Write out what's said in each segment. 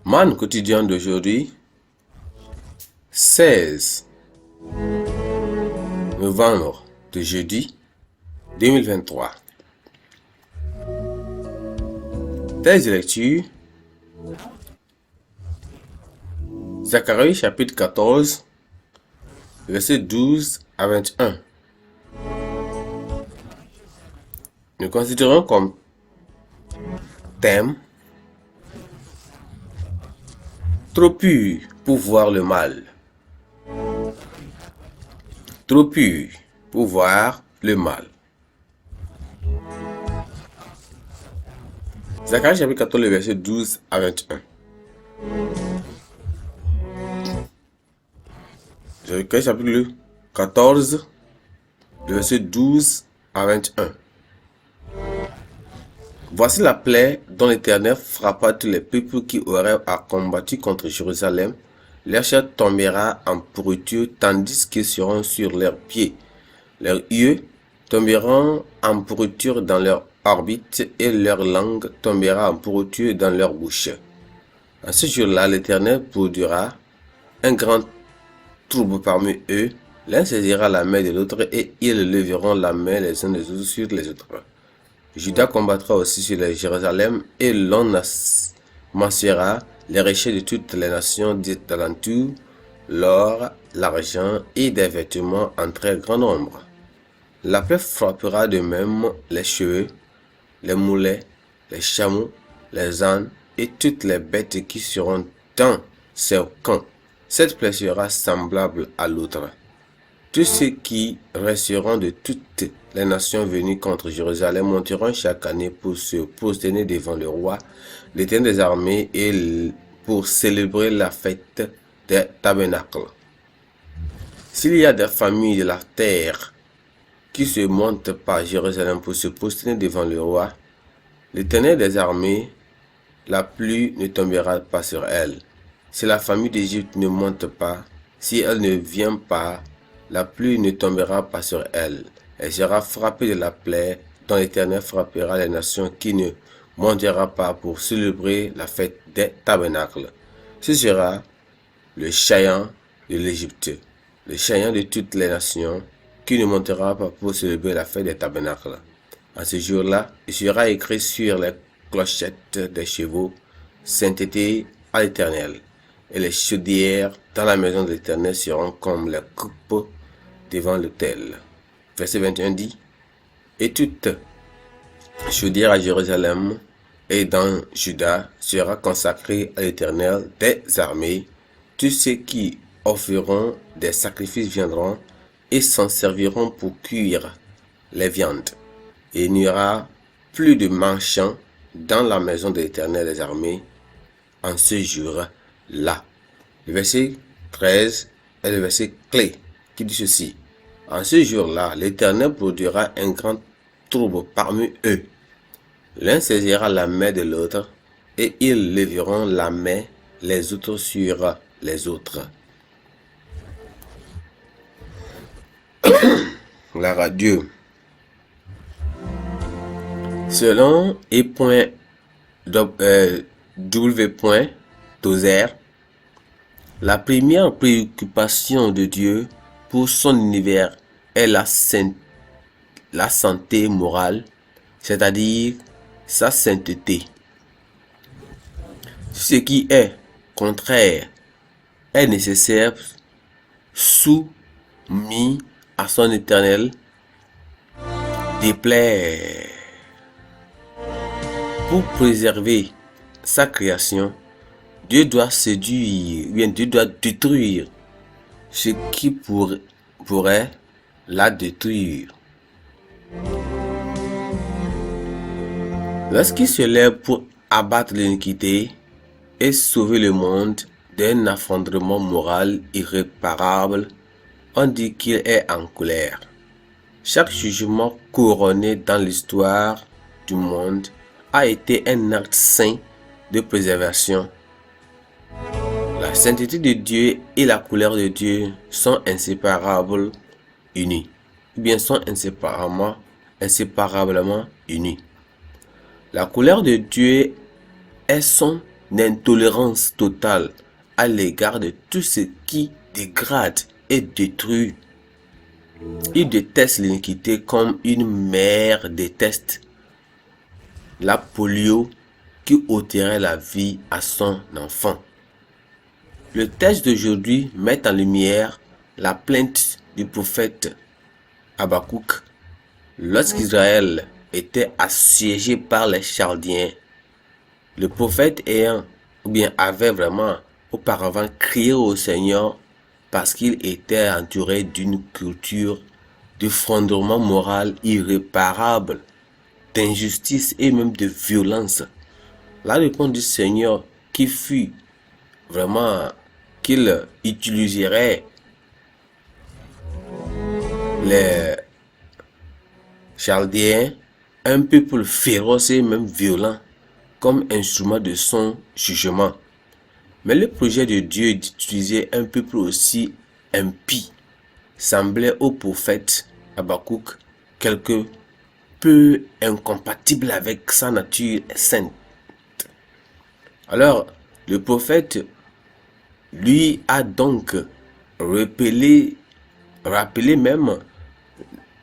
Man quotidien d'aujourd'hui, 16 novembre de jeudi 2023. Thèse de lecture, Zacharie chapitre 14, versets 12 à 21. Nous considérons comme thème trop pur pour voir le mal. Trop pur pour voir le mal. Zacharie chapitre 14, le verset 12 à 21. Zacharie chapitre 14, le verset 12 à 21. Voici la plaie dont l'Éternel frappa tous les peuples qui auraient à combattre contre Jérusalem. Leur chair tombera en pourriture, tandis qu'ils seront sur leurs pieds. Leurs yeux tomberont en pourriture dans leur orbite, et leur langue tombera en pourriture dans leur bouche. En ce jour-là, l'Éternel produira un grand trouble parmi eux. L'un saisira la main de l'autre, et ils leveront la main les uns des autres sur les autres. Juda combattra aussi sur Jérusalem, et l'on amassera les richesses de toutes les nations d'alentour, l'or, l'argent et des vêtements en très grand nombre. La plaie frappera de même les chevaux, les moulets, les chameaux, les ânes et toutes les bêtes qui seront dans ces camps. Cette plaie sera semblable à l'autre. Tous ceux qui resteront de toutes les nations venues contre Jérusalem monteront chaque année pour se prosterner devant le roi, l'Éternel des armées, et pour célébrer la fête des tabernacles. S'il y a des familles de la terre qui se montent par Jérusalem pour se prosterner devant le roi, l'Éternel des armées, la pluie ne tombera pas sur elles. Si la famille d'Égypte ne monte pas, si elle ne vient pas, la pluie ne tombera pas sur elle. Elle sera frappée de la plaie dont l'Éternel frappera les nations qui ne montera pas pour célébrer la fête des tabernacles. Ce sera le châtiment de l'Égypte, le châtiment de toutes les nations qui ne montera pas pour célébrer la fête des tabernacles. En ce jour-là, il sera écrit sur les clochettes des chevaux, sainteté à l'Éternel. Et les chaudières dans la maison de l'Éternel seront comme les coupes devant l'autel. Verset 21 dit: Et toute chaudière à Jérusalem et dans Juda sera consacrée à l'Éternel des armées. Tous ceux qui offriront des sacrifices viendront et s'en serviront pour cuire les viandes. Et il n'y aura plus de marchands dans la maison de l'Éternel des armées en ce jour-là. Le verset 13 est le verset clé qui dit ceci: En ce jour-là, l'Éternel produira un grand trouble parmi eux. L'un saisira la main de l'autre, et ils leveront la main les autres sur les autres. La radio. Selon W.Tozer, la première préoccupation de Dieu pour son univers est la santé morale, c'est-à-dire sa sainteté. Ce qui est contraire est nécessaire, soumis à son éternel déplaire. Pour préserver sa création, Dieu doit détruire ce qui pourrait la détruire. Lorsqu'il se lève pour abattre l'iniquité et sauver le monde d'un effondrement moral irréparable, on dit qu'il est en colère. Chaque jugement couronné dans l'histoire du monde a été un acte saint de préservation. La sainteté de Dieu et la colère de Dieu sont inséparables unis, ou bien sont inséparablement unis. La colère de Dieu est son intolérance totale à l'égard de tout ce qui dégrade et détruit. Il déteste l'iniquité comme une mère déteste la polio qui ôterait la vie à son enfant. Le texte d'aujourd'hui met en lumière la plainte du prophète Habakkuk lorsqu'Israël était assiégé par les Chaldéens. Le prophète avait vraiment auparavant crié au Seigneur parce qu'il était entouré d'une culture d'effondrement moral irréparable, d'injustice et même de violence. La réponse du Seigneur qui fut vraiment qu'il utiliserait les Chaldéens, un peuple féroce et même violent, comme instrument de son jugement. Mais le projet de Dieu d'utiliser un peuple aussi impie semblait au prophète Habakkuk quelque peu incompatible avec sa nature sainte. Alors, le prophète lui a donc rappelé même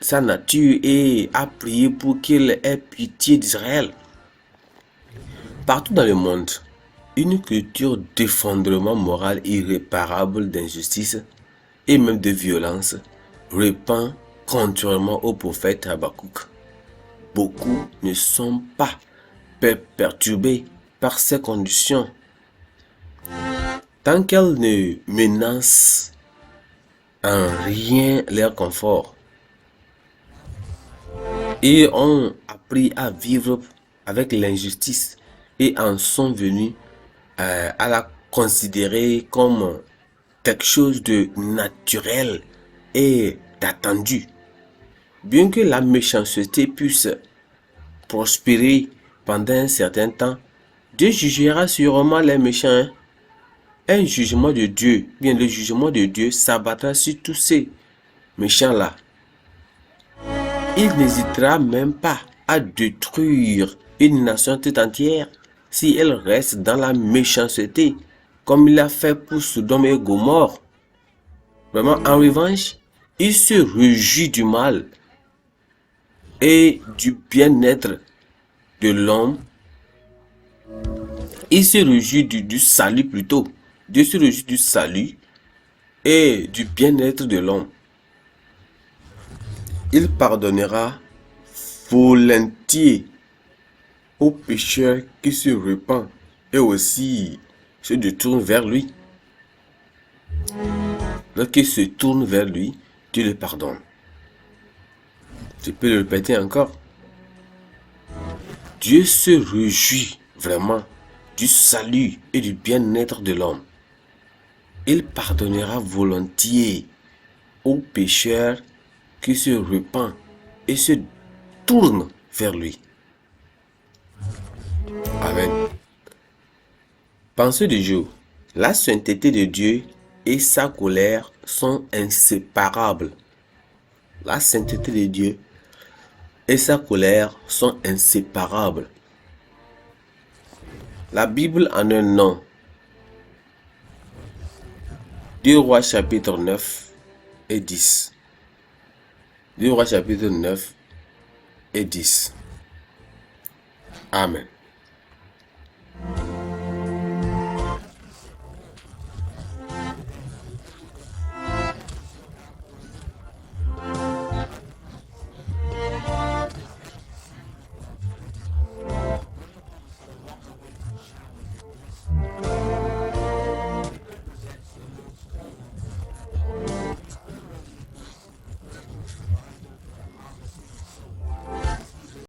sa nature et a prié pour qu'il ait pitié d'Israël. Partout dans le monde, une culture d'effondrement moral irréparable, d'injustice et même de violence répand contrairement au prophète Habakkuk. Beaucoup ne sont pas perturbés par ces conditions tant qu'elles ne menacent en rien leur confort. Ils ont appris à vivre avec l'injustice et en sont venus à la considérer comme quelque chose de naturel et d'attendu. Bien que la méchanceté puisse prospérer pendant un certain temps, Dieu jugera sûrement les méchants. Un jugement de Dieu, bien le jugement de Dieu s'abattra sur tous ces méchants-là. Il n'hésitera même pas à détruire une nation tout entière si elle reste dans la méchanceté, comme il l'a fait pour Sodome et Gomorrhe. Vraiment, en revanche, il se réjouit du mal et du bien-être de l'homme. Il se réjouit du salut plutôt. Dieu se réjouit du salut et du bien-être de l'homme. Il pardonnera volontiers aux pécheurs qui se repentent et aussi se détournent vers lui. Lorsqu'ils se tournent vers lui, Dieu le pardonne. Je peux le répéter encore. Dieu se réjouit vraiment du salut et du bien-être de l'homme. Il pardonnera volontiers aux pécheurs qui se repentent et se tournent vers lui. Amen. Pensez du jour. La sainteté de Dieu et sa colère sont inséparables. La sainteté de Dieu et sa colère sont inséparables. La Bible en un nom. 2 Rois chapitre 9 et 10. 2 Rois chapitre 9 et 10. Amen.